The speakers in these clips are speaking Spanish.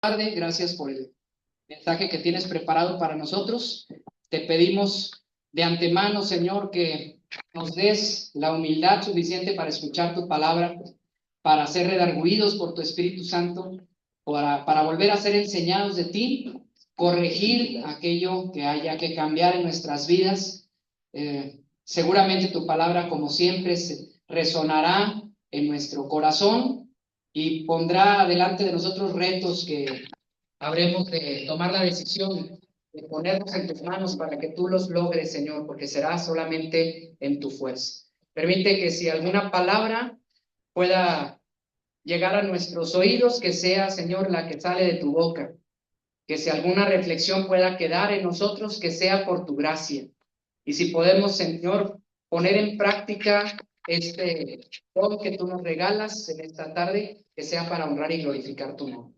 Tarde, gracias por el mensaje que tienes preparado para nosotros. Te pedimos de antemano, Señor, que nos des la humildad suficiente para escuchar tu palabra, para ser redargüidos por tu Espíritu Santo, para volver a ser enseñados de ti, corregir aquello que haya que cambiar en nuestras vidas. Seguramente tu palabra, como siempre, resonará en nuestro corazón y pondrá delante de nosotros retos que habremos de tomar la decisión de ponernos en tus manos para que tú los logres, Señor, porque será solamente en tu fuerza. Permite que si alguna palabra pueda llegar a nuestros oídos, que sea, Señor, la que sale de tu boca. Que si alguna reflexión pueda quedar en nosotros, que sea por tu gracia. Y si podemos, Señor, poner en práctica este don que tú nos regalas en esta tarde, que sea para honrar y glorificar tu nombre.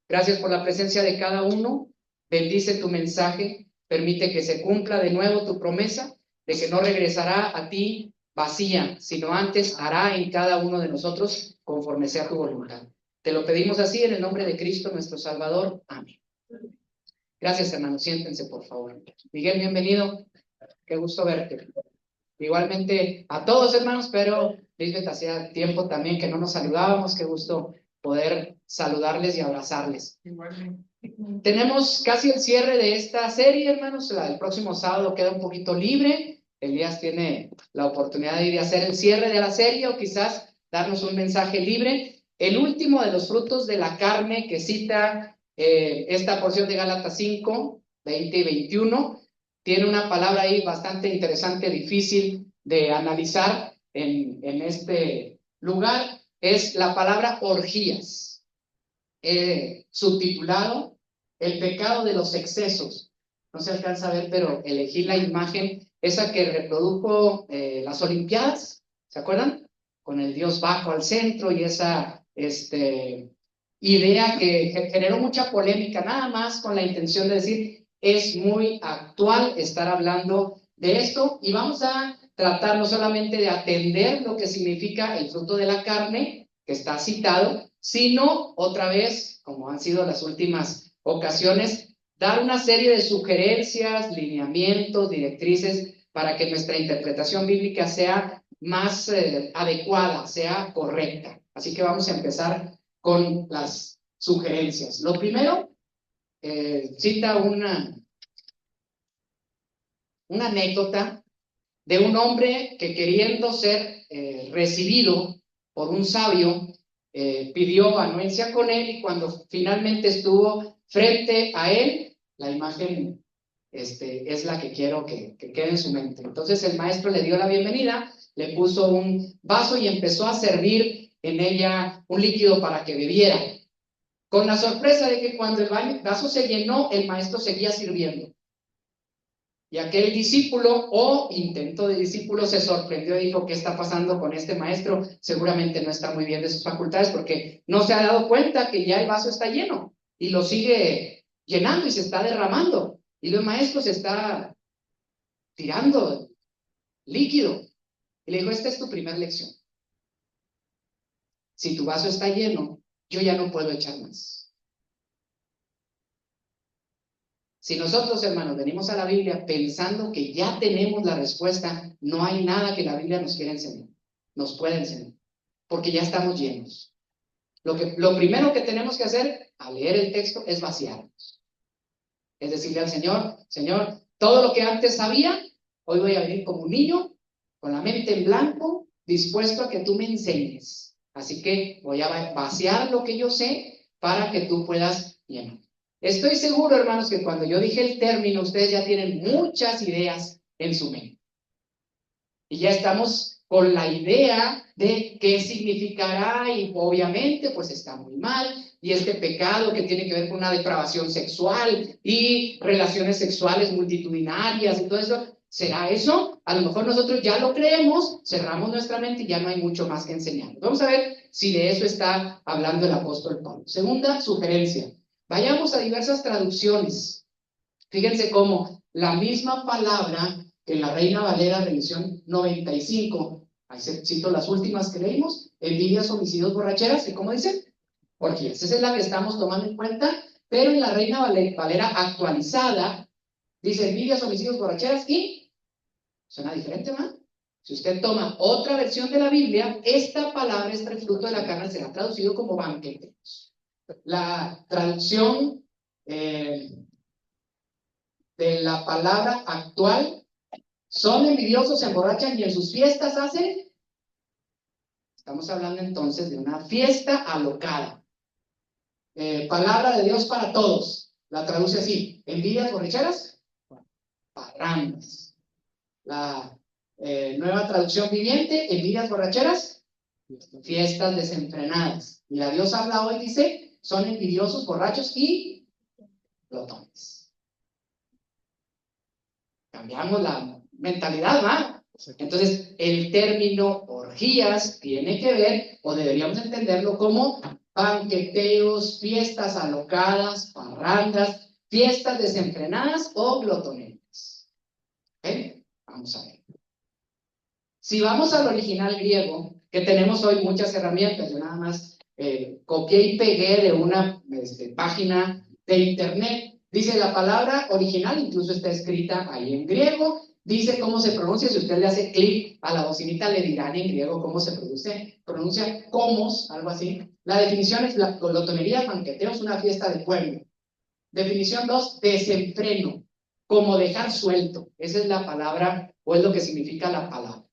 Gracias por la presencia de cada uno. Bendice tu mensaje. Permite que se cumpla de nuevo tu promesa de que no regresará a ti vacía, sino antes hará en cada uno de nosotros conforme sea tu voluntad. Te lo pedimos así en el nombre de Cristo nuestro Salvador. Amén. Gracias, hermanos. Siéntense, por favor. Miguel, bienvenido. Qué gusto verte. Igualmente a todos, hermanos, pero Lisbeth, hacía tiempo también que no nos saludábamos. Qué gusto poder saludarles y abrazarles. Igualmente. Tenemos casi el cierre de esta serie, hermanos. El próximo sábado queda un poquito libre. Elías tiene la oportunidad de ir a hacer el cierre de la serie o quizás darnos un mensaje libre. El último de los frutos de la carne que cita esta porción de Gálatas 5, 20 y 21, tiene una palabra ahí bastante interesante, difícil de analizar en este lugar, es la palabra orgías, subtitulado El pecado de los excesos. No se alcanza a ver, pero elegí la imagen, esa que reprodujo las Olimpiadas, ¿se acuerdan? Con el dios bajo al centro y esa idea que generó mucha polémica, nada más con la intención de decir, es muy actual estar hablando de esto y vamos a tratar no solamente de atender lo que significa el fruto de la carne, que está citado, sino otra vez, como han sido las últimas ocasiones, dar una serie de sugerencias, lineamientos, directrices para que nuestra interpretación bíblica sea más adecuada, sea correcta. Así que vamos a empezar con las sugerencias. Lo primero, cita una anécdota de un hombre que queriendo ser recibido por un sabio, pidió anuencia con él y cuando finalmente estuvo frente a él, la imagen es la que quiero que quede en su mente. Entonces el maestro le dio la bienvenida, le puso un vaso y empezó a servir en ella un líquido para que bebiera, con la sorpresa de que cuando el vaso se llenó, el maestro seguía sirviendo. Y aquel discípulo o intento de discípulo se sorprendió y dijo, ¿qué está pasando con este maestro? Seguramente no está muy bien de sus facultades porque no se ha dado cuenta que ya el vaso está lleno y lo sigue llenando y se está derramando. Y el maestro se está tirando líquido. Y le dijo, esta es tu primera lección. Si tu vaso está lleno, yo ya no puedo echar más. Si nosotros, hermanos, venimos a la Biblia pensando que ya tenemos la respuesta, no hay nada que la Biblia nos quiera enseñar, nos pueda enseñar, porque ya estamos llenos. Lo primero que tenemos que hacer al leer el texto es vaciarnos. Es decirle al Señor, Señor, todo lo que antes sabía, hoy voy a vivir como un niño, con la mente en blanco, dispuesto a que tú me enseñes. Así que voy a vaciar lo que yo sé para que tú puedas llenar. Estoy seguro, hermanos, que cuando yo dije el término, ustedes ya tienen muchas ideas en su mente. Y ya estamos con la idea de qué significará y obviamente pues está muy mal. Y este pecado que tiene que ver con una depravación sexual y relaciones sexuales multitudinarias y todo eso, ¿será eso? A lo mejor nosotros ya lo creemos, cerramos nuestra mente y ya no hay mucho más que enseñar. Vamos a ver si de eso está hablando el apóstol Pablo. Segunda sugerencia. Vayamos a diversas traducciones. Fíjense cómo la misma palabra que en la Reina Valera de edición 95, ahí cito las últimas que leímos, envidias, homicidios, borracheras, ¿y cómo dice? Orgías. Esa es la que estamos tomando en cuenta pero en la Reina Valera actualizada, dice envidias, homicidios, borracheras y suena diferente, ¿no? Si usted toma otra versión de la Biblia, esta palabra, este fruto de la carne, será traducido como banqueteos. La traducción de la palabra actual, son envidiosos, se emborrachan y en sus fiestas hacen. Estamos hablando entonces de una fiesta alocada. Palabra de Dios para todos. La traduce así: envidias, borracheras, parrandas. La nueva traducción viviente: envidias, borracheras, fiestas desenfrenadas. Y la Dios habla hoy, dice, son envidiosos, borrachos y glotones. Cambiamos la mentalidad, ¿va? Entonces, el término orgías tiene que ver, o deberíamos entenderlo como banqueteos, fiestas alocadas, parrandas, fiestas desenfrenadas o glotoneras. ¿Okay? Vamos a ver. Si vamos al original griego, que tenemos hoy muchas herramientas, yo nada más copié y pegué de una página de internet. Dice la palabra original, incluso está escrita ahí en griego, dice cómo se pronuncia. Si usted le hace clic a la bocinita, le dirán en griego cómo se pronuncia comos, algo así. La definición es: la glotonería, banqueteo, es una fiesta de pueblo. Definición 2, desenfreno, como dejar suelto. Esa es la palabra, o es lo que significa la palabra.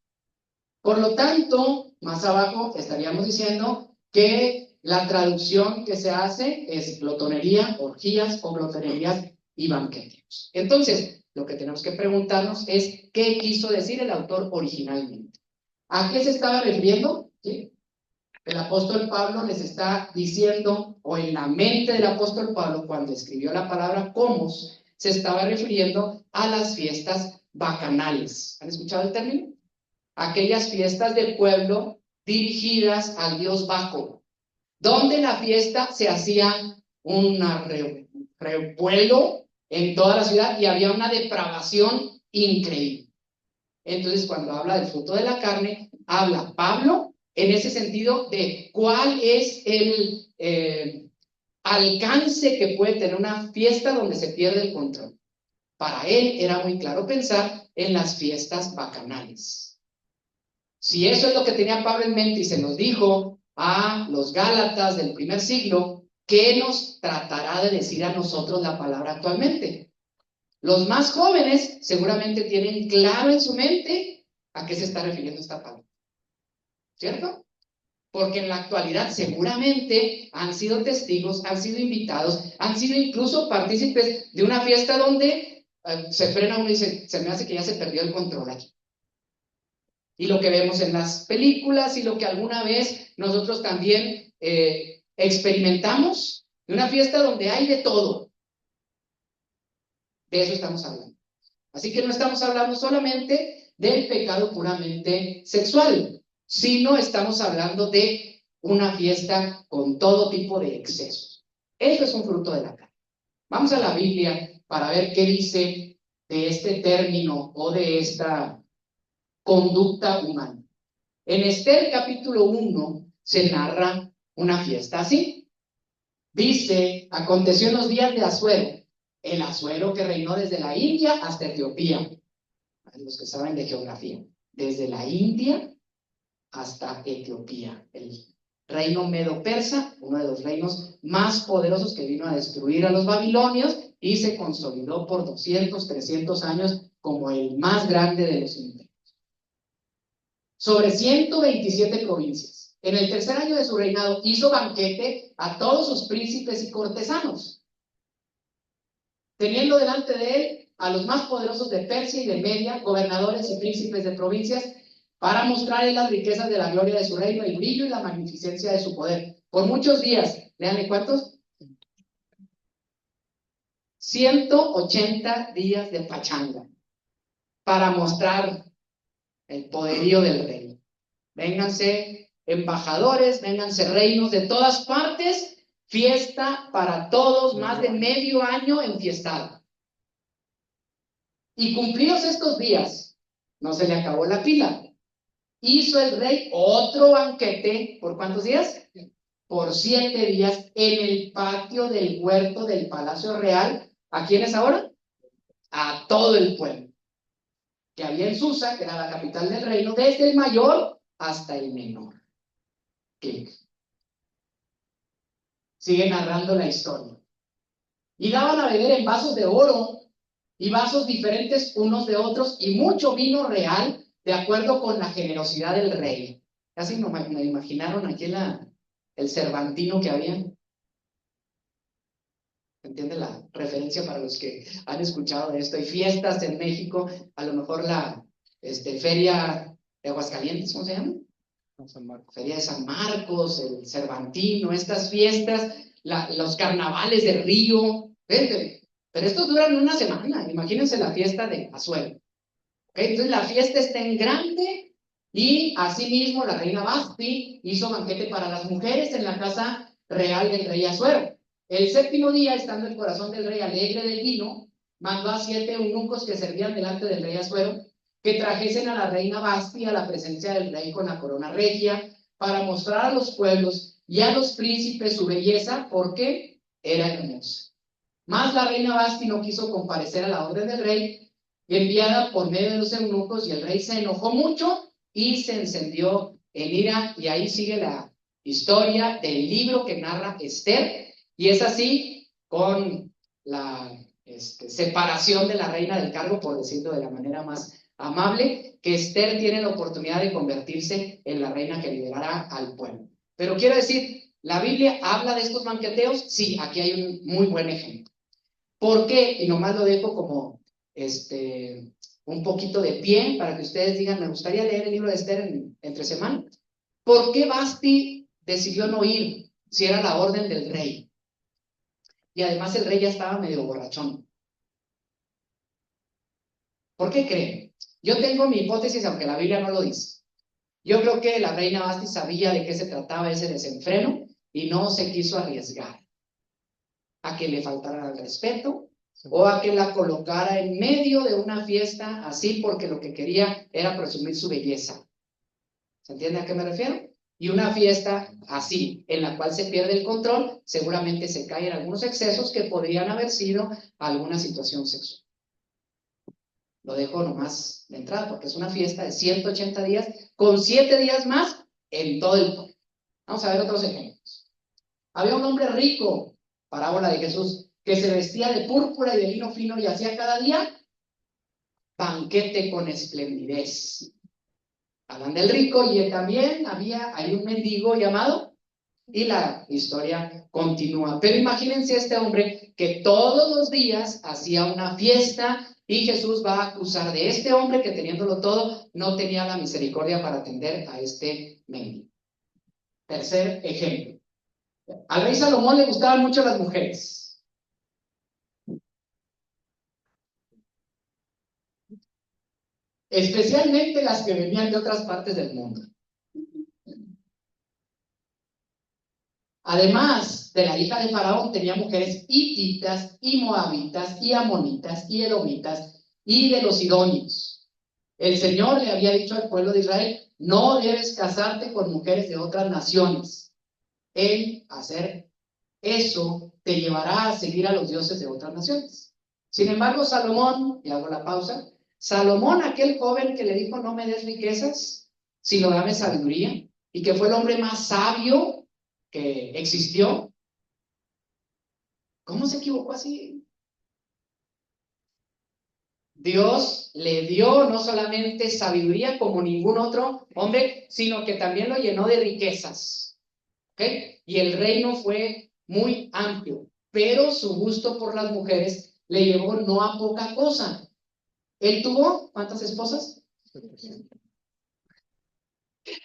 Por lo tanto, más abajo estaríamos diciendo que la traducción que se hace es glotonería, orgías o glotonerías y banqueteos. Entonces, lo que tenemos que preguntarnos es: ¿qué quiso decir el autor originalmente? ¿A qué se estaba refiriendo? ¿Sí? El apóstol Pablo les está diciendo, o en la mente del apóstol Pablo, cuando escribió la palabra comos, se estaba refiriendo a las fiestas bacanales. ¿Han escuchado el término? Aquellas fiestas del pueblo dirigidas al dios Baco, donde la fiesta se hacía un revuelo en toda la ciudad y había una depravación increíble. Entonces, cuando habla del fruto de la carne, habla Pablo en ese sentido de cuál es el alcance que puede tener una fiesta donde se pierde el control. Para él era muy claro pensar en las fiestas bacanales. Si eso es lo que tenía Pablo en mente y se nos dijo a los Gálatas del primer siglo, ¿qué nos tratará de decir a nosotros la palabra actualmente? Los más jóvenes seguramente tienen claro en su mente a qué se está refiriendo esta palabra, ¿cierto? Porque en la actualidad seguramente han sido testigos, han sido invitados, han sido incluso partícipes de una fiesta donde se frena uno y dice: se me hace que ya se perdió el control aquí. Y lo que vemos en las películas y lo que alguna vez nosotros también experimentamos, de una fiesta donde hay de todo. De eso estamos hablando. Así que no estamos hablando solamente del pecado puramente sexual, sino estamos hablando de una fiesta con todo tipo de excesos. Eso es un fruto de la carne. Vamos a la Biblia para ver qué dice de este término o de esta conducta humana. En Esther capítulo 1 se narra una fiesta así. Dice: aconteció en los días de Asuero, el Asuero que reinó desde la India hasta Etiopía. Los que saben de geografía, desde la India hasta Etiopía. El reino medo-persa, uno de los reinos más poderosos que vino a destruir a los babilonios y se consolidó por 200, 300 años como el más grande de los imperios. Sobre 127 provincias. En el tercer año de su reinado hizo banquete a todos sus príncipes y cortesanos, teniendo delante de él a los más poderosos de Persia y de Media, gobernadores y príncipes de provincias, para mostrarle las riquezas de la gloria de su reino, el brillo y la magnificencia de su poder. Por muchos días, léanle cuántos, 180 días de pachanga, para mostrar el poderío del reino. Vénganse embajadores, vénganse reinos de todas partes, fiesta para todos, más de medio año enfiestado. Y cumplidos estos días, no se le acabó la pila. Hizo el rey otro banquete, ¿por cuántos días? por 7 días en el patio del huerto del Palacio Real. ¿A quiénes ahora? A todo el pueblo que había en Susa, que era la capital del reino, desde el mayor hasta el menor. Que sigue narrando la historia. Y daban a beber en vasos de oro y vasos diferentes unos de otros y mucho vino real, de acuerdo con la generosidad del rey. Casi me imaginaron aquí el Cervantino que había. ¿Entiende la referencia para los que han escuchado de esto? Hay fiestas en México, a lo mejor la feria de Aguascalientes, ¿cómo se llama? Feria de San Marcos, el Cervantino, estas fiestas, los carnavales de Río. Pero estos duran una semana. Imagínense la fiesta de Azuero. ¿Okay? Entonces la fiesta está en grande y asimismo la reina Basti hizo banquete para las mujeres en la casa real del rey Azuero. El 7º día, estando el corazón del rey alegre del vino, mandó a 7 eunucos que servían delante del rey Azuero que trajesen a la reina Basti a la presencia del rey con la corona regia para mostrar a los pueblos y a los príncipes su belleza porque era hermosa. Mas la reina Basti no quiso comparecer a la orden del rey, enviada por medio de los eunucos, y el rey se enojó mucho y se encendió en ira. Y ahí sigue la historia del libro que narra Esther, y es así con la separación de la reina del cargo, por decirlo de la manera más amable, que Esther tiene la oportunidad de convertirse en la reina que liberará al pueblo. Pero quiero decir, ¿la Biblia habla de estos banqueteos? Sí, aquí hay un muy buen ejemplo. ¿Por qué? Y nomás lo dejo como un poquito de pie para que ustedes digan, me gustaría leer el libro de Esther entre semana. ¿Por qué Basti decidió no ir si era la orden del rey? Y además el rey ya estaba medio borrachón. ¿Por qué creen? Yo tengo mi hipótesis, aunque la Biblia no lo dice. Yo creo que la reina Basti sabía de qué se trataba ese desenfreno y no se quiso arriesgar a que le faltara el respeto o a que la colocara en medio de una fiesta así porque lo que quería era presumir su belleza. ¿Se entiende a qué me refiero? Y una fiesta así, en la cual se pierde el control, seguramente se caen algunos excesos que podrían haber sido alguna situación sexual. Lo dejo nomás de entrada porque es una fiesta de 180 días con 7 días más en todo el pueblo. Vamos a ver otros ejemplos. Había un hombre rico, parábola de Jesús, que se vestía de púrpura y de lino fino y hacía cada día banquete con esplendidez. Hablan del rico y también hay un mendigo llamado, y la historia continúa. Pero imagínense este hombre que todos los días hacía una fiesta y Jesús va a acusar de este hombre que teniéndolo todo no tenía la misericordia para atender a este mendigo. Tercer ejemplo. Al rey Salomón le gustaban mucho las mujeres. Especialmente las que venían de otras partes del mundo. Además de la hija de Faraón, tenía mujeres hititas y moabitas y amonitas y edomitas y de los sidonios. El Señor le había dicho al pueblo de Israel, no debes casarte con mujeres de otras naciones. El hacer eso te llevará a seguir a los dioses de otras naciones. Sin embargo, Salomón, y hago la pausa, Salomón, aquel joven que le dijo, no me des riquezas, sino dame sabiduría, y que fue el hombre más sabio que existió, ¿cómo se equivocó así? Dios le dio no solamente sabiduría como ningún otro hombre, sino que también lo llenó de riquezas. ¿Ok? Y el reino fue muy amplio, pero su gusto por las mujeres le llevó no a poca cosa. Él tuvo, ¿cuántas esposas?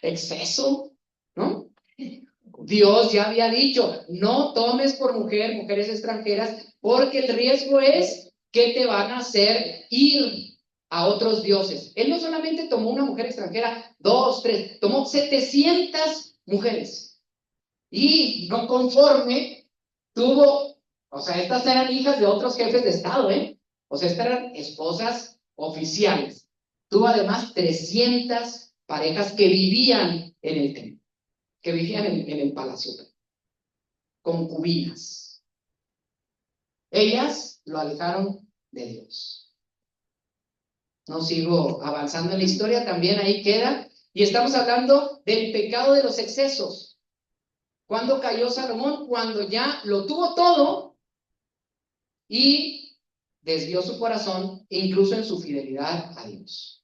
Exceso, ¿no? Dios ya había dicho, no tomes por mujeres extranjeras, porque el riesgo es que te van a hacer ir a otros dioses. Él no solamente tomó una mujer extranjera, 2, 3, tomó 700 mujeres. Y no conforme, tuvo, o sea, estas eran hijas de otros jefes de Estado, O sea, estas eran esposas oficiales. Tuvo además 300 parejas que vivían en el templo, que vivían en el palacio. concubinas. Ellas lo alejaron de Dios. No sigo avanzando en la historia, también ahí queda. Y estamos hablando del pecado de los excesos. ¿Cuándo cayó Salomón? Cuando ya lo tuvo todo y desvió su corazón, incluso en su fidelidad a Dios.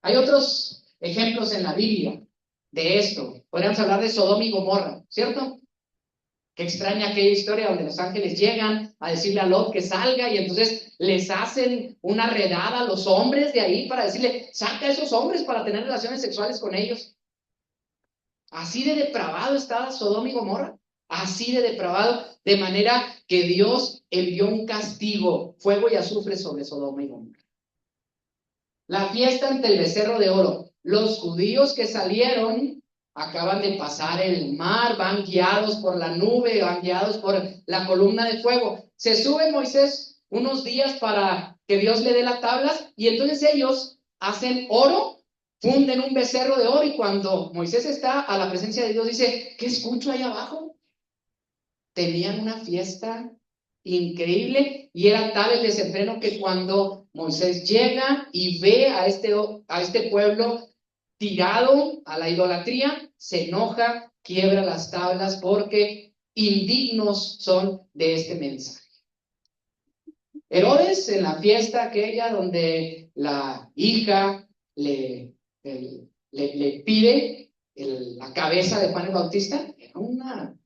Hay otros ejemplos en la Biblia de esto. Podríamos hablar de Sodoma y Gomorra, ¿cierto? Qué extraña aquella historia donde los ángeles llegan a decirle a Lot que salga y entonces les hacen una redada a los hombres de ahí para decirle, saca a esos hombres para tener relaciones sexuales con ellos. Así de depravado estaba Sodoma y Gomorra, así de depravado, de manera que Dios envió un castigo, fuego y azufre sobre Sodoma y Gomorra. La fiesta ante el becerro de oro. Los judíos que salieron acaban de pasar el mar, van guiados por la nube, van guiados por la columna de fuego. Se sube Moisés unos días para que Dios le dé las tablas y entonces ellos hacen oro, funden un becerro de oro y cuando Moisés está a la presencia de Dios dice, ¿qué escucho ahí abajo? Tenían una fiesta increíble y era tal el desenfreno que cuando Moisés llega y ve a este pueblo tirado a la idolatría, se enoja, quiebra las tablas porque indignos son de este mensaje. Herodes, en la fiesta aquella donde la hija le pide la cabeza de Juan el Bautista, era una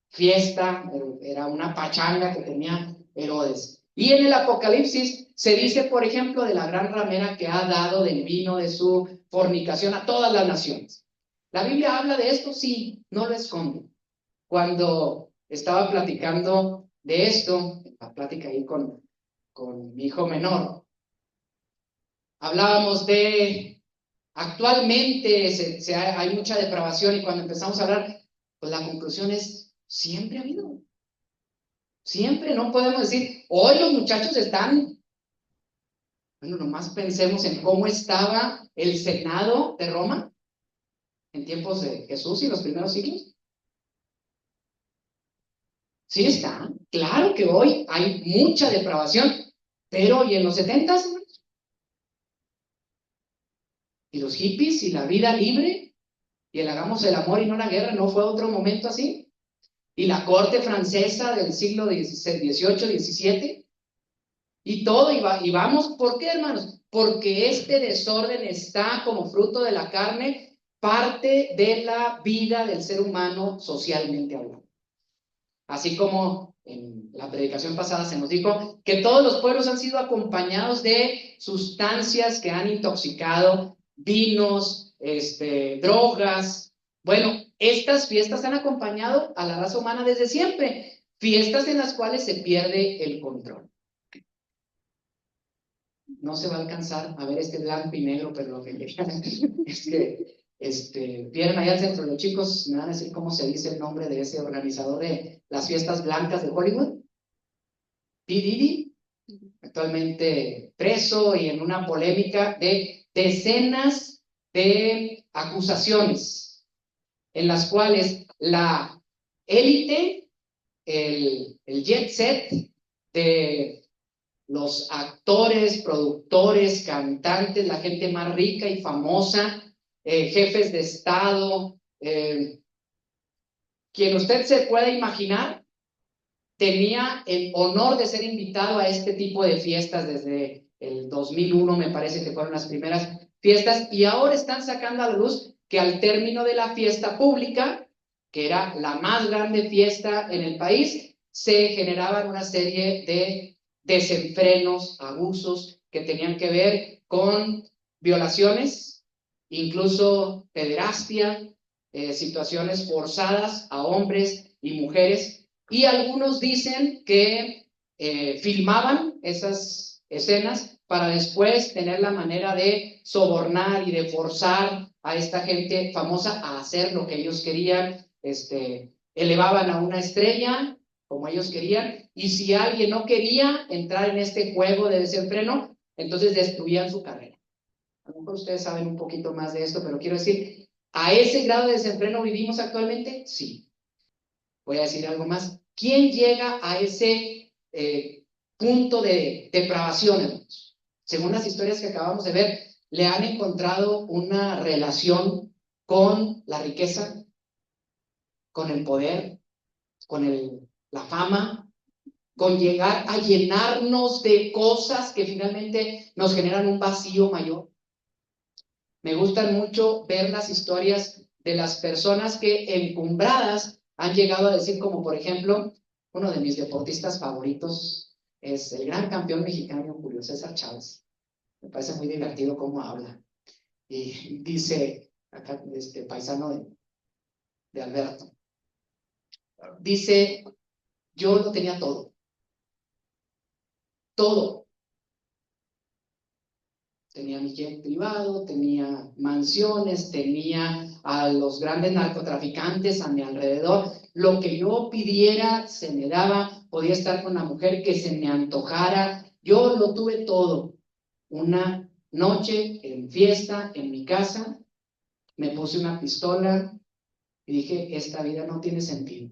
fiesta, era una pachanga que tenía Herodes. Y en el Apocalipsis se dice, por ejemplo, de la gran ramera que ha dado del vino de su fornicación a todas las naciones. ¿La Biblia habla de esto? Sí, no lo esconde. Cuando estaba platicando de esto, la plática ahí con mi hijo menor, hablábamos de actualmente hay mucha depravación y cuando empezamos a hablar, pues la conclusión es, siempre ha habido. Siempre, no podemos decir, hoy los muchachos están, bueno, nomás pensemos en cómo estaba el Senado de Roma en tiempos de Jesús y los primeros siglos. Sí está, claro que hoy hay mucha depravación, pero ¿y en los 70s? ¿Y los hippies y la vida libre? ¿Y el hagamos el amor y no la guerra? ¿No fue otro momento así? ¿Y la corte francesa del siglo XVIII, XVII? Y todo, y vamos, ¿por qué, hermanos? Porque este desorden está como fruto de la carne, parte de la vida del ser humano socialmente hablando. Así como en la predicación pasada se nos dijo que todos los pueblos han sido acompañados de sustancias que han intoxicado, vinos, drogas. Bueno, estas fiestas han acompañado a la raza humana desde siempre, fiestas en las cuales se pierde el control. No se va a alcanzar a ver este blanco y negro, pero lo que es que vieron allá al centro, los chicos me van a decir cómo se dice el nombre de ese organizador de las fiestas blancas de Hollywood, P. Diddy, actualmente preso y en una polémica de decenas de acusaciones en las cuales la élite, el jet set de los actores, productores, cantantes, la gente más rica y famosa, jefes de Estado, quien usted se pueda imaginar, tenía el honor de ser invitado a este tipo de fiestas desde el 2001, me parece que fueron las primeras fiestas, y ahora están sacando a la luz que al término de la fiesta pública, que era la más grande fiesta en el país, se generaban una serie de desenfrenos, abusos que tenían que ver con violaciones, incluso pederastia, situaciones forzadas a hombres y mujeres, y algunos dicen que filmaban esas escenas para después tener la manera de sobornar y de forzar a esta gente famosa a hacer lo que ellos querían, elevaban a una estrella como ellos querían, y si alguien no quería entrar en este juego de desenfreno, entonces destruían su carrera. A lo mejor ustedes saben un poquito más de esto, pero quiero decir, ¿a ese grado de desenfreno vivimos actualmente? Sí. Voy a decir algo más. ¿Quién llega a ese punto de depravación, hermanos? Según las historias que acabamos de ver, le han encontrado una relación con la riqueza, con el poder, con la fama, con llegar a llenarnos de cosas que finalmente nos generan un vacío mayor. Me gustan mucho ver las historias de las personas que encumbradas han llegado a decir, como por ejemplo, uno de mis deportistas favoritos es el gran campeón mexicano Julio César Chávez. Me parece muy divertido cómo habla. Y dice, acá este paisano de Alberto, dice, yo lo tenía todo, todo. Tenía mi jet privado, tenía mansiones, tenía a los grandes narcotraficantes a mi alrededor. Lo que yo pidiera se me daba, podía estar con la mujer que se me antojara. Yo lo tuve todo. Una noche en fiesta en mi casa, me puse una pistola y dije, esta vida no tiene sentido.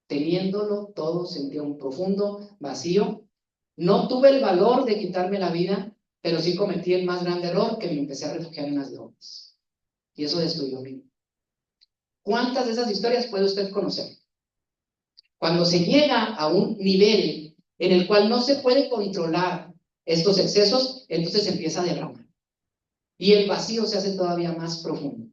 Teniéndolo todo, sentía un profundo vacío. No tuve el valor de quitarme la vida, pero sí cometí el más grande error, que me empecé a refugiar en las drogas. Y eso destruyó mi vida. ¿Cuántas de esas historias puede usted conocer? Cuando se llega a un nivel en el cual no se puede controlar estos excesos, entonces se empieza a derramar. Y el vacío se hace todavía más profundo.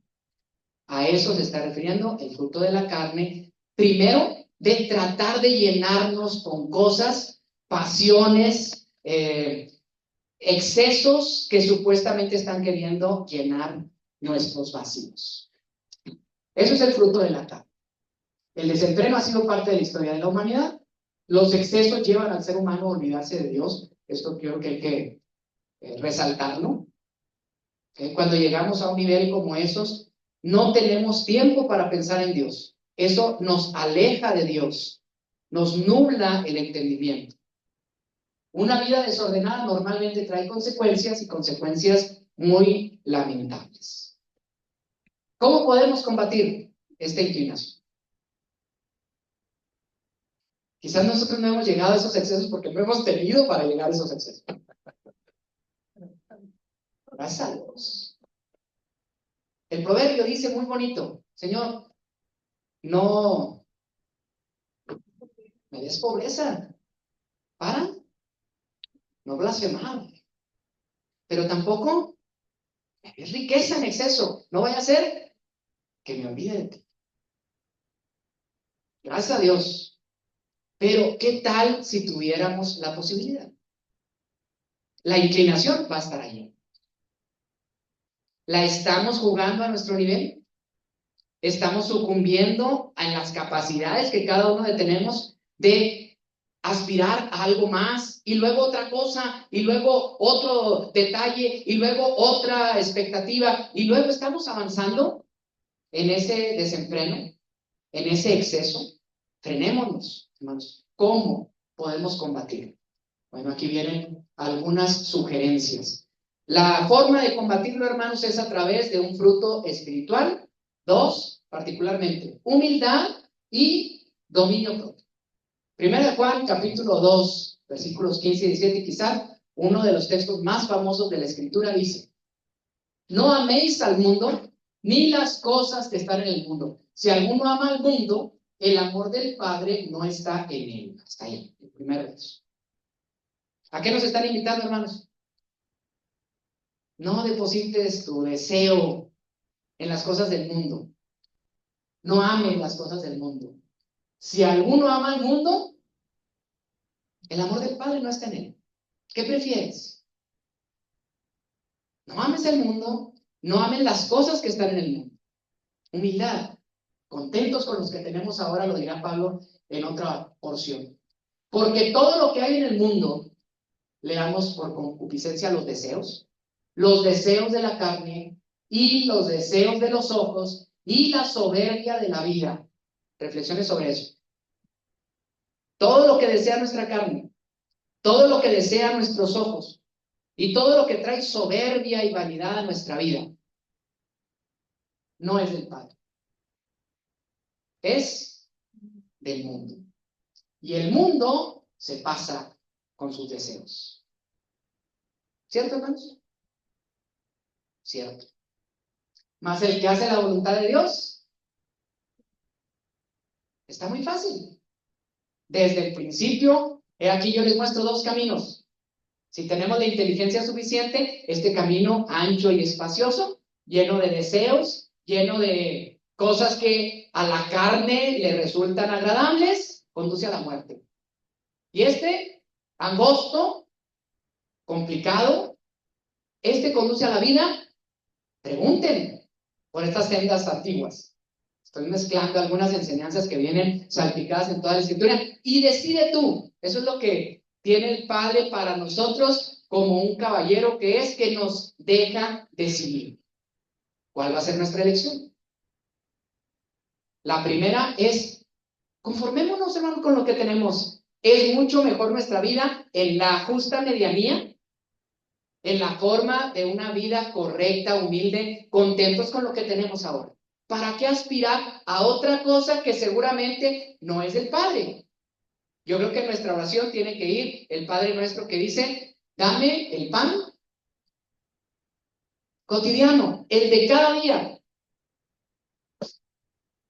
A eso se está refiriendo el fruto de la carne. Primero, de tratar de llenarnos con cosas, pasiones, excesos que supuestamente están queriendo llenar nuestros vacíos. Eso es el fruto de la carne. El desenfreno ha sido parte de la historia de la humanidad. Los excesos llevan al ser humano a olvidarse de Dios. Esto creo que hay que resaltarlo. Cuando llegamos a un nivel como esos, no tenemos tiempo para pensar en Dios. Eso nos aleja de Dios, nos nubla el entendimiento. Una vida desordenada normalmente trae consecuencias y consecuencias muy lamentables. ¿Cómo podemos combatir esta inclinación? Quizás nosotros no hemos llegado a esos excesos porque no hemos tenido para llegar a esos excesos. Gracias a Dios. El proverbio dice muy bonito, Señor, no me des pobreza para no blasfemar, pero tampoco me des riqueza en exceso. No vaya a ser que me olvide de ti. Gracias a Dios. Pero, ¿qué tal si tuviéramos la posibilidad? La inclinación va a estar allí. ¿La estamos jugando a nuestro nivel? ¿Estamos sucumbiendo en las capacidades que cada uno tenemos de aspirar a algo más y luego otra cosa y luego otro detalle y luego otra expectativa y luego estamos avanzando en ese desenfreno, en ese exceso? Frenémonos, hermanos. ¿Cómo podemos combatirlo? Bueno, aquí vienen algunas sugerencias. La forma de combatirlo, hermanos, es a través de un fruto espiritual. Dos, particularmente, humildad y dominio propio. Primera de Juan, capítulo 2, versículos 15 y 17, quizá uno de los textos más famosos de la Escritura dice, no améis al mundo, ni las cosas que están en el mundo. Si alguno ama al mundo, el amor del Padre no está en él. Hasta ahí, el primer verso. ¿A qué nos están invitando, hermanos? No deposites tu deseo en las cosas del mundo. No ames las cosas del mundo. Si alguno ama al mundo, el amor del Padre no está en él. ¿Qué prefieres? No ames el mundo, no ames las cosas que están en el mundo. Humildad. Contentos con los que tenemos ahora, lo dirá Pablo en otra porción. Porque todo lo que hay en el mundo, leamos por concupiscencia los deseos de la carne y los deseos de los ojos y la soberbia de la vida. Reflexiones sobre eso. Todo lo que desea nuestra carne, todo lo que desea nuestros ojos y todo lo que trae soberbia y vanidad a nuestra vida, no es del Padre. Es del mundo. Y el mundo se pasa con sus deseos. ¿Cierto, hermanos? Cierto. Más el que hace la voluntad de Dios, está muy fácil. Desde el principio, aquí yo les muestro dos caminos. Si tenemos la inteligencia suficiente, este camino ancho y espacioso, lleno de deseos, lleno de cosas que a la carne le resultan agradables, conduce a la muerte. Y este, angosto, complicado, este conduce a la vida. Pregunten por estas sendas antiguas. Estoy mezclando algunas enseñanzas que vienen salpicadas en toda la Escritura. Y decide tú. Eso es lo que tiene el Padre para nosotros como un caballero que nos deja decidir. ¿Cuál va a ser nuestra elección? La primera es, conformémonos, hermano, con lo que tenemos. Es mucho mejor nuestra vida en la justa medianía, en la forma de una vida correcta, humilde, contentos con lo que tenemos ahora. ¿Para qué aspirar a otra cosa que seguramente no es el Padre? Yo creo que en nuestra oración tiene que ir el Padre nuestro que dice, dame el pan cotidiano, el de cada día.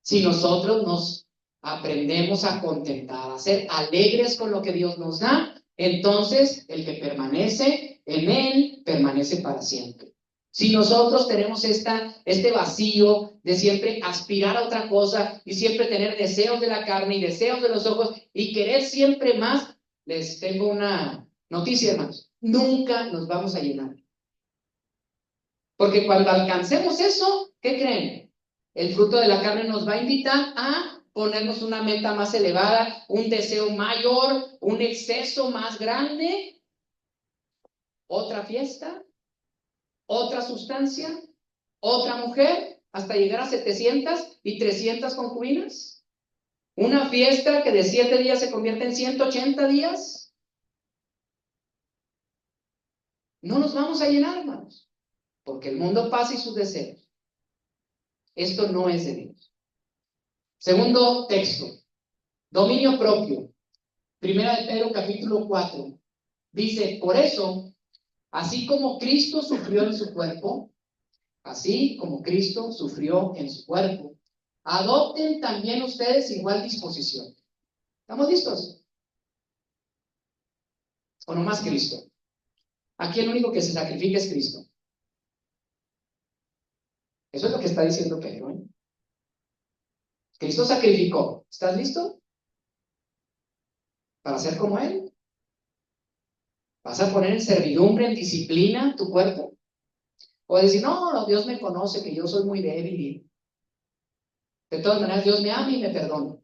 Si nosotros nos aprendemos a contentar, a ser alegres con lo que Dios nos da, entonces el que permanece en Él, permanece para siempre. Si nosotros tenemos este vacío de siempre aspirar a otra cosa y siempre tener deseos de la carne y deseos de los ojos y querer siempre más, les tengo una noticia, hermanos. Nunca nos vamos a llenar. Porque cuando alcancemos eso, ¿qué creen? El fruto de la carne nos va a invitar a ponernos una meta más elevada, un deseo mayor, un exceso más grande, otra fiesta, otra sustancia, otra mujer, hasta llegar a 700 y 300 concubinas. Una fiesta que de 7 días se convierte en 180 días. No nos vamos a llenar, hermanos, porque el mundo pasa y sus deseos. Esto no es de Dios. Segundo texto, dominio propio. Primera de Pedro capítulo 4. Dice, por eso, así como Cristo sufrió en su cuerpo, así como Cristo sufrió en su cuerpo, adopten también ustedes igual disposición. ¿Estamos listos? ¿O no más Cristo? Aquí el único que se sacrifica es Cristo. Eso es lo que está diciendo Pedro, ¿eh? Cristo sacrificó. ¿Estás listo? Para ser como Él. ¿Vas a poner en servidumbre, en disciplina tu cuerpo? O decir, no, Dios me conoce, que yo soy muy débil y de todas maneras Dios me ama y me perdona.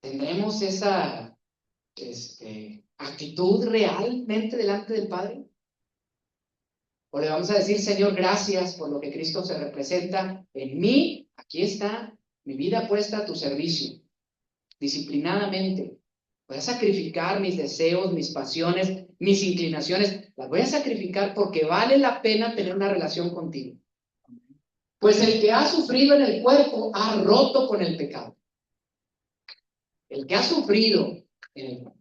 ¿Tendremos esa actitud realmente delante del Padre? ¿O le vamos a decir, Señor, gracias por lo que Cristo se representa en mí? Aquí está mi vida puesta a tu servicio, disciplinadamente. Voy a sacrificar mis deseos, mis pasiones, mis inclinaciones. Las voy a sacrificar porque vale la pena tener una relación contigo. Pues el que ha sufrido en el cuerpo ha roto con el pecado. El que ha sufrido en el cuerpo.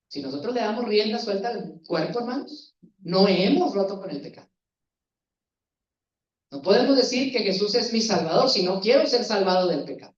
Si nosotros le damos rienda suelta al cuerpo, hermanos, no hemos roto con el pecado. No podemos decir que Jesús es mi salvador si no quiero ser salvado del pecado.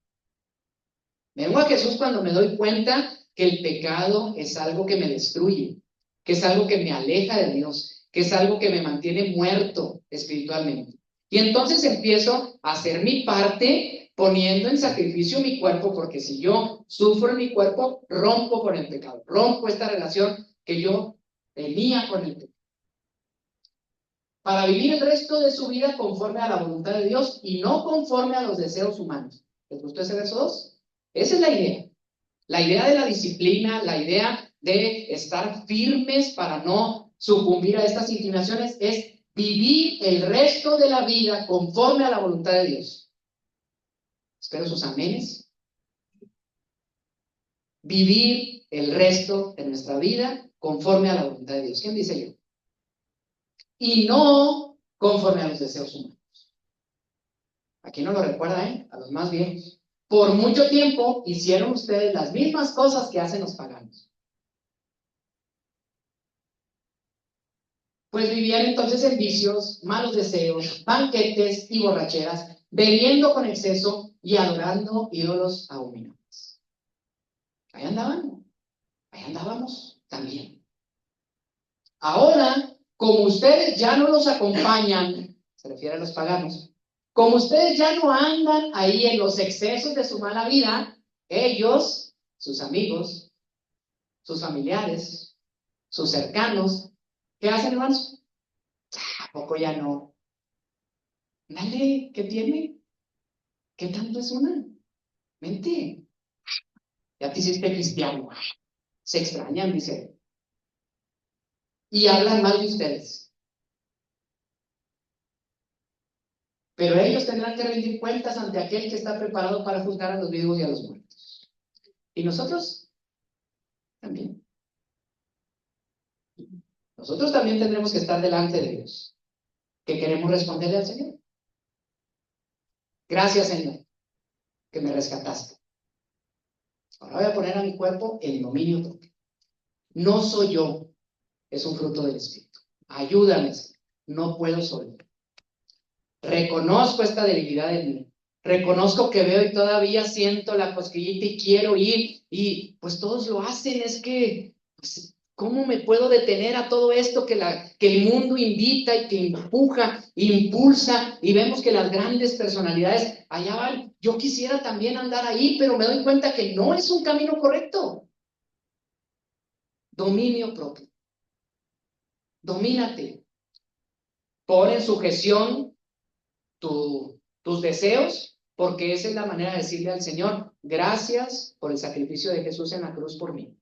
Vengo a Jesús cuando me doy cuenta que el pecado es algo que me destruye, que es algo que me aleja de Dios, que es algo que me mantiene muerto espiritualmente. Y entonces empiezo a hacer mi parte poniendo en sacrificio mi cuerpo, porque si yo sufro en mi cuerpo, rompo con el pecado, rompo esta relación que yo tenía con el pecado. Para vivir el resto de su vida conforme a la voluntad de Dios y no conforme a los deseos humanos. ¿Les gustó ese verso 2? Esa es la idea. La idea de la disciplina, la idea de estar firmes para no sucumbir a estas inclinaciones es vivir el resto de la vida conforme a la voluntad de Dios. Espero sus amenes. Vivir el resto de nuestra vida conforme a la voluntad de Dios. ¿Quién dice yo? Y no conforme a los deseos humanos. Aquí no lo recuerda, a los más viejos. Por mucho tiempo hicieron ustedes las mismas cosas que hacen los paganos. Pues vivían entonces en vicios, malos deseos, banquetes y borracheras, bebiendo con exceso y adorando ídolos abominables. Ahí andaban, ahí andábamos también. Ahora, como ustedes ya no los acompañan, se refiere a los paganos, como ustedes ya no andan ahí en los excesos de su mala vida, ellos, sus amigos, sus familiares, sus cercanos, ¿qué hacen, hermanos? ¿A poco ya no? Dale, ¿qué tiene? ¿Qué tanto es una? Mente. Ya te hiciste cristiano. Se extrañan, dice. Y hablan mal de ustedes. Pero ellos tendrán que rendir cuentas ante aquel que está preparado para juzgar a los vivos y a los muertos. Y nosotros también. Nosotros también tendremos que estar delante de Dios. Que queremos responderle al Señor. Gracias, Señor, que me rescataste. Ahora voy a poner a mi cuerpo el dominio propio. No soy yo, es un fruto del Espíritu. Ayúdame, Señor. No puedo solo. Reconozco esta debilidad en mí. Reconozco que veo y todavía siento la cosquillita y quiero ir. Y pues todos lo hacen. Es que, pues, ¿cómo me puedo detener a todo esto que el mundo invita y que empuja, impulsa? Y vemos que las grandes personalidades allá van. Yo quisiera también andar ahí, pero me doy cuenta que no es un camino correcto. Dominio propio. Domínate. Pon en sujeción tus deseos, porque esa es la manera de decirle al Señor, gracias por el sacrificio de Jesús en la cruz por mí,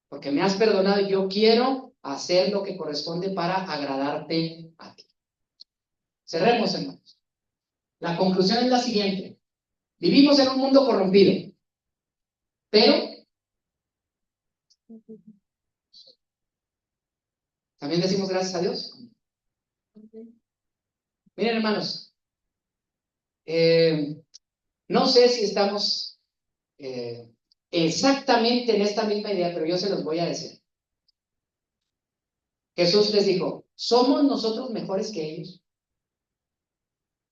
porque me has perdonado y yo quiero hacer lo que corresponde para agradarte a ti. Cerremos, hermanos. La conclusión es la siguiente. Vivimos en un mundo corrompido, pero también decimos gracias a Dios. Miren, hermanos, no sé si estamos exactamente en esta misma idea, pero yo se los voy a decir. Jesús les dijo, ¿somos nosotros mejores que ellos?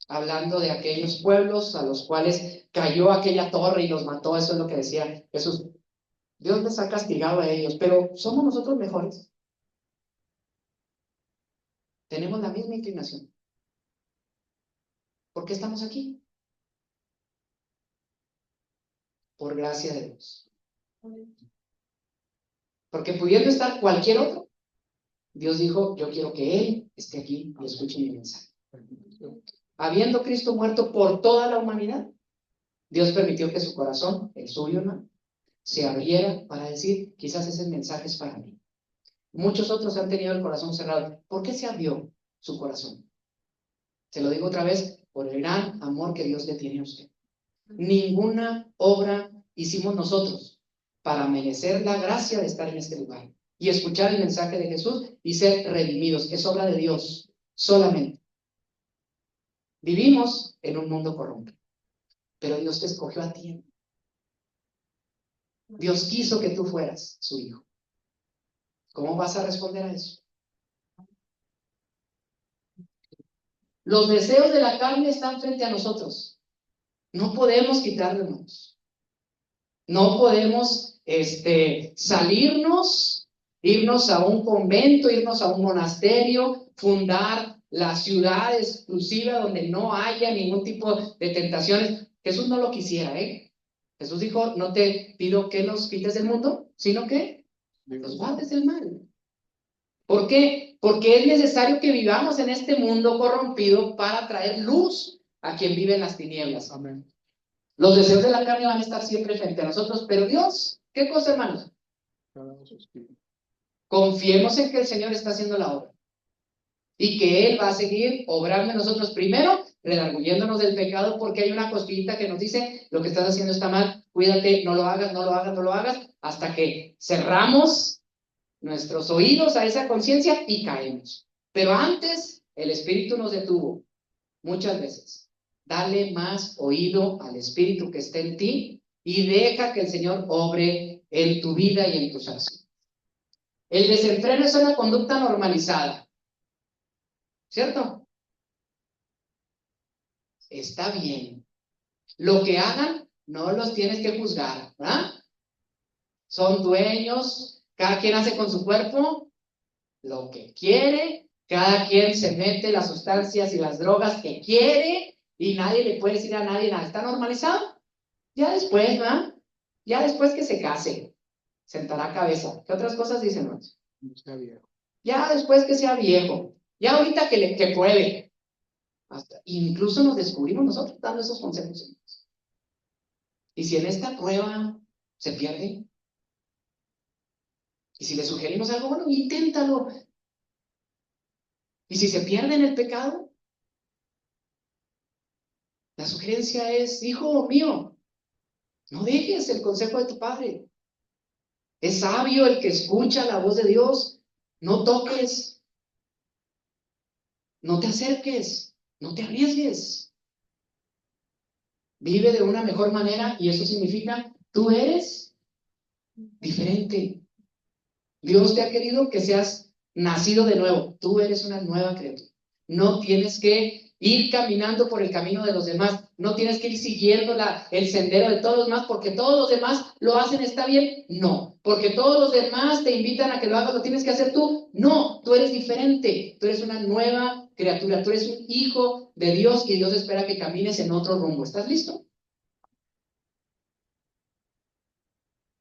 Hablando de aquellos pueblos a los cuales cayó aquella torre y los mató, eso es lo que decía Jesús. Dios les ha castigado a ellos, pero ¿somos nosotros mejores? Tenemos la misma inclinación. ¿Por qué estamos aquí? Por gracia de Dios. Porque pudiendo estar cualquier otro, Dios dijo, yo quiero que Él esté aquí y escuche mi mensaje. Habiendo Cristo muerto por toda la humanidad, Dios permitió que su corazón, el suyo, hermano, se abriera para decir, quizás ese mensaje es para mí. Muchos otros han tenido el corazón cerrado. ¿Por qué se abrió su corazón? Se lo digo otra vez, por el gran amor que Dios le tiene a usted. Ninguna obra hicimos nosotros para merecer la gracia de estar en este lugar y escuchar el mensaje de Jesús y ser redimidos. Es obra de Dios solamente. Vivimos en un mundo corrompido, pero Dios te escogió a ti. Dios quiso que tú fueras su hijo. ¿Cómo vas a responder a eso? Los deseos de la carne están frente a nosotros. No podemos quitarlos. No podemos salirnos, irnos a un convento, irnos a un monasterio, fundar la ciudad exclusiva donde no haya ningún tipo de tentaciones. Jesús no lo quisiera, ¿eh? Jesús dijo, no te pido que los quites del mundo, sino que los guardes del mal. ¿Por qué? Porque es necesario que vivamos en este mundo corrompido para traer luz a quien vive en las tinieblas. Amén. Los deseos de la carne van a estar siempre frente a nosotros, pero Dios, ¿qué cosa, hermanos? Confiemos en que el Señor está haciendo la obra y que Él va a seguir obrando en nosotros, primero redarguyéndonos del pecado, porque hay una cosquillita que nos dice, lo que estás haciendo está mal, cuídate, no lo hagas, no lo hagas, no lo hagas, hasta que cerramos nuestros oídos a esa conciencia y caemos. Pero antes el Espíritu nos detuvo muchas veces Dale más oído al Espíritu que está en ti y deja que el Señor obre en tu vida y en tus acciones. El desenfreno es una conducta normalizada, ¿cierto? Está bien. Lo que hagan, no los tienes que juzgar, ¿verdad? Son dueños, cada quien hace con su cuerpo lo que quiere, cada quien se mete las sustancias y las drogas que quiere y nadie le puede decir a nadie nada. ¿Está normalizado? Ya después, ¿verdad? Ya después que se case, sentará cabeza. ¿Qué otras cosas dicen, hermanos? Ya después que sea viejo, ya ahorita que pruebe. Incluso nos descubrimos nosotros dando esos consejos. Y si en esta prueba se pierde, y si le sugerimos algo, bueno, inténtalo. Y si se pierde en el pecado, la sugerencia es, hijo mío, no dejes el consejo de tu padre. Es sabio el que escucha la voz de Dios. No toques, no te acerques, no te arriesgues. Vive de una mejor manera y eso significa, tú eres diferente. Dios te ha querido que seas nacido de nuevo. Tú eres una nueva criatura. No tienes que ir caminando por el camino de los demás. No tienes que ir siguiendo el sendero de todos los demás porque todos los demás lo hacen, ¿está bien? No. Porque todos los demás te invitan a que lo hagas, ¿lo tienes que hacer tú? No. Tú eres diferente. Tú eres una nueva criatura. Tú eres un hijo de Dios y Dios espera que camines en otro rumbo. ¿Estás listo?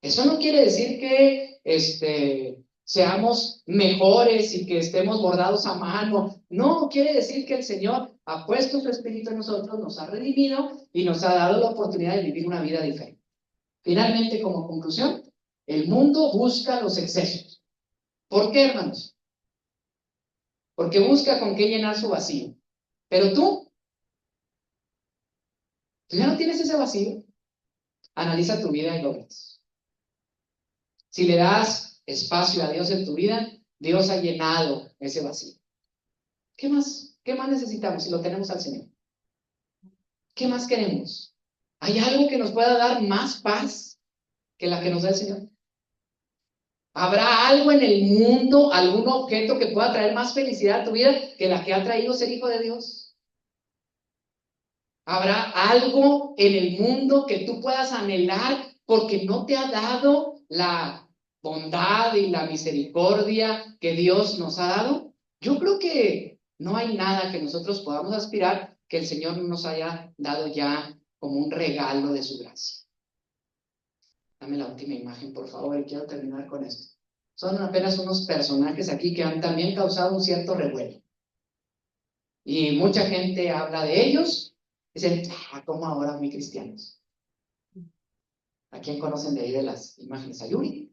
Eso no quiere decir que seamos mejores y que estemos bordados a mano. No, quiere decir que el Señor ha puesto su Espíritu en nosotros, nos ha redimido y nos ha dado la oportunidad de vivir una vida diferente. Finalmente, como conclusión, el mundo busca los excesos. ¿Por qué, hermanos? Porque busca con qué llenar su vacío. Pero tú ya no tienes ese vacío. Analiza tu vida y lo ves. Si le das espacio a Dios en tu vida, Dios ha llenado ese vacío. ¿Qué más? ¿Qué más necesitamos si lo tenemos al Señor? ¿Qué más queremos? ¿Hay algo que nos pueda dar más paz que la que nos da el Señor? ¿Habrá algo en el mundo, algún objeto que pueda traer más felicidad a tu vida que la que ha traído ser hijo de Dios? ¿Habrá algo en el mundo que tú puedas anhelar porque no te ha dado la bondad y la misericordia que Dios nos ha dado? Yo creo que no hay nada que nosotros podamos aspirar que el Señor no nos haya dado ya como un regalo de su gracia. Dame la última imagen, por favor, y quiero terminar con esto. Son apenas unos personajes aquí que han también causado un cierto revuelo. Y mucha gente habla de ellos. Dicen, ¿cómo ahora muy cristianos? ¿A quién conocen de ahí de las imágenes? A Yuri.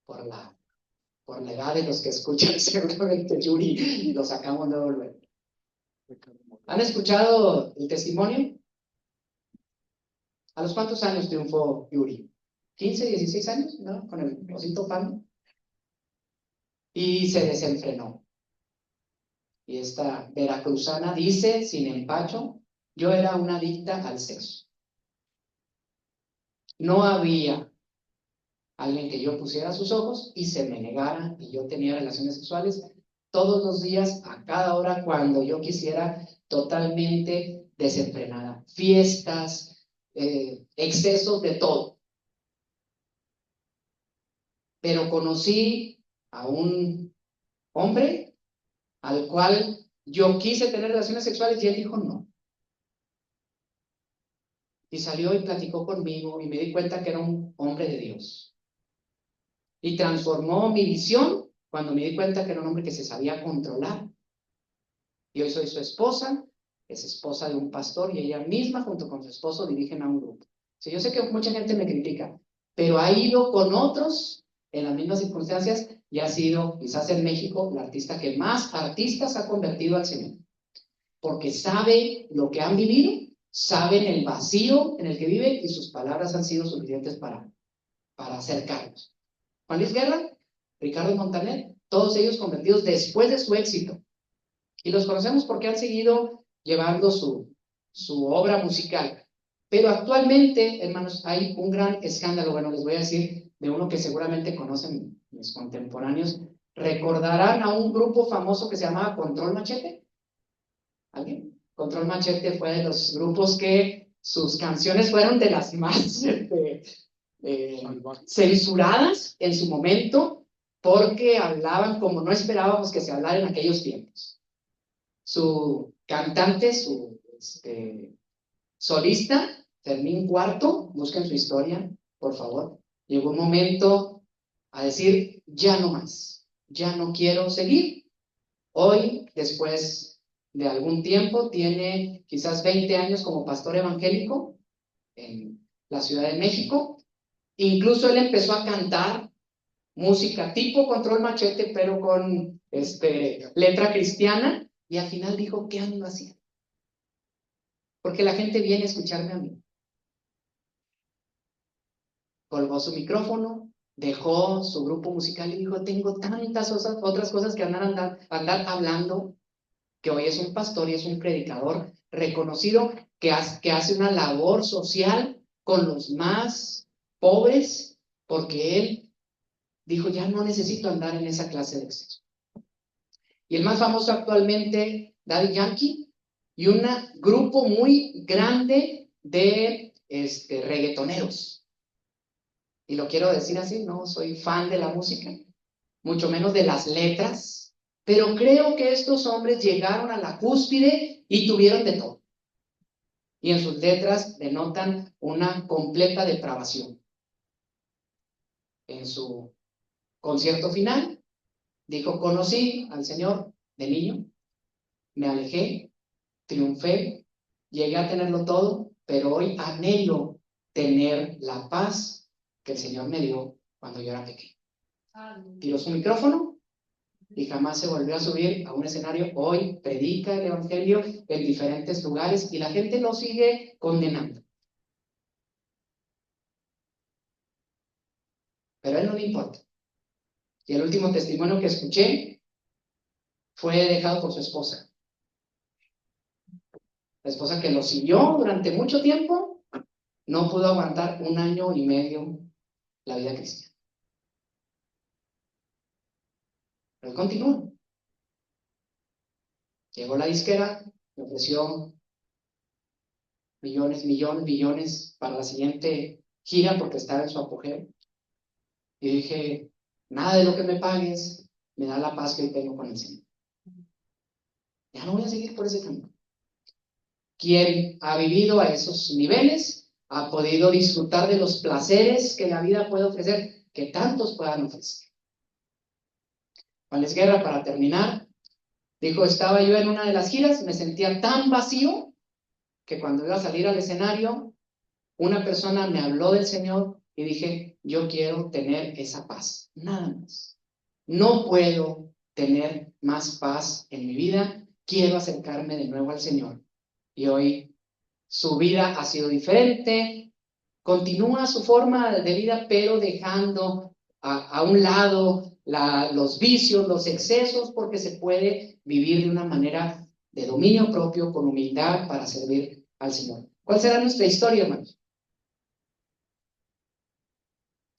Por la edad de los que escuchan, seguramente Yuri lo sacamos luego. ¿Han escuchado el testimonio? ¿A los cuántos años triunfó Yuri? ¿15, 16 años? ¿No? Con el osito pan. Y se desenfrenó. Y esta veracruzana dice, sin empacho, yo era una adicta al sexo. No había alguien que yo pusiera sus ojos y se me negara y yo tenía relaciones sexuales todos los días, a cada hora, cuando yo quisiera, totalmente desenfrenada. Fiestas, excesos de todo. Pero conocí a un hombre al cual yo quise tener relaciones sexuales y él dijo no. Y salió y platicó conmigo y me di cuenta que era un hombre de Dios. Y transformó mi visión cuando me di cuenta que era un hombre que se sabía controlar. Y hoy soy su esposa, es esposa de un pastor y ella misma junto con su esposo dirigen a un grupo. Sí, yo sé que mucha gente me critica, pero ha ido con otros en las mismas circunstancias y ha sido, quizás en México, la artista que más artistas ha convertido al Señor. Porque sabe lo que han vivido, saben el vacío en el que vive y sus palabras han sido suficientes para acercarnos. Juan Luis Guerra, Ricardo Montaner, todos ellos convertidos después de su éxito. Y los conocemos porque han seguido llevando su su obra musical. Pero actualmente, hermanos, hay un gran escándalo. Bueno, les voy a decir de uno que seguramente conocen mis contemporáneos. ¿Recordarán a un grupo famoso que se llamaba Control Machete? ¿Alguien? Control Machete fue de los grupos que sus canciones fueron de las más censuradas en su momento, porque hablaban como no esperábamos que se hablara en aquellos tiempos. Su cantante, su solista, Fermín Cuarto, busquen su historia, por favor. Llegó un momento a decir, ya no más, ya no quiero seguir. Hoy, después de algún tiempo, tiene quizás 20 años como pastor evangélico en la Ciudad de México. Incluso él empezó a cantar música tipo Control Machete, pero con letra cristiana, y al final dijo, ¿qué ando haciendo? Porque la gente viene a escucharme a mí. Colgó su micrófono, dejó su grupo musical y dijo, tengo tantas otras cosas que andar hablando, que hoy es un pastor y es un predicador reconocido que hace una labor social con los más pobres, porque él dijo, ya no necesito andar en esa clase de exceso. Y el más famoso actualmente, Daddy Yankee, y un grupo muy grande de reggaetoneros. Y lo quiero decir así, no soy fan de la música, mucho menos de las letras, pero creo que estos hombres llegaron a la cúspide y tuvieron de todo. Y en sus letras denotan una completa depravación. En su concierto final, dijo, conocí al Señor de niño, me alejé, triunfé, llegué a tenerlo todo, pero hoy anhelo tener la paz que el Señor me dio cuando yo era pequeño. Tiró su micrófono y jamás se volvió a subir a un escenario. Hoy predica el evangelio en diferentes lugares y la gente lo sigue condenando. Pero a él no le importa. Y el último testimonio que escuché fue dejado por su esposa. La esposa que lo siguió durante mucho tiempo, no pudo aguantar 1 año y medio la vida cristiana. Pero él continuó. Llegó la disquera, me ofreció millones para la siguiente gira porque estaba en su apogeo. Y dije, nada de lo que me pagues me da la paz que hoy tengo con el Señor. Ya no voy a seguir por ese camino. Quien ha vivido a esos niveles ha podido disfrutar de los placeres que la vida puede ofrecer, que tantos puedan ofrecer. Juan Luis Guerra, para terminar, dijo, estaba yo en una de las giras, me sentía tan vacío que cuando iba a salir al escenario, una persona me habló del Señor y dije, yo quiero tener esa paz, nada más. No puedo tener más paz en mi vida, quiero acercarme de nuevo al Señor. Y hoy su vida ha sido diferente, continúa su forma de vida, pero dejando a un lado los vicios, los excesos, porque se puede vivir de una manera de dominio propio, con humildad, para servir al Señor. ¿Cuál será nuestra historia, hermanos?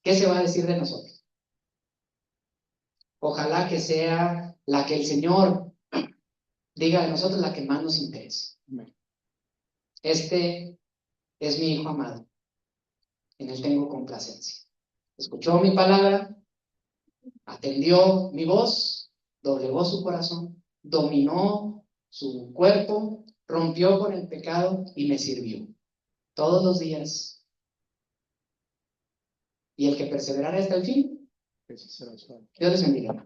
¿Qué se va a decir de nosotros? Ojalá que sea la que el Señor diga de nosotros, la que más nos interese. Este es mi Hijo amado, en él tengo complacencia. Escuchó mi palabra, atendió mi voz, doblegó su corazón, dominó su cuerpo, rompió con el pecado y me sirvió todos los días. Y el que perseverará hasta el fin, Dios les bendiga.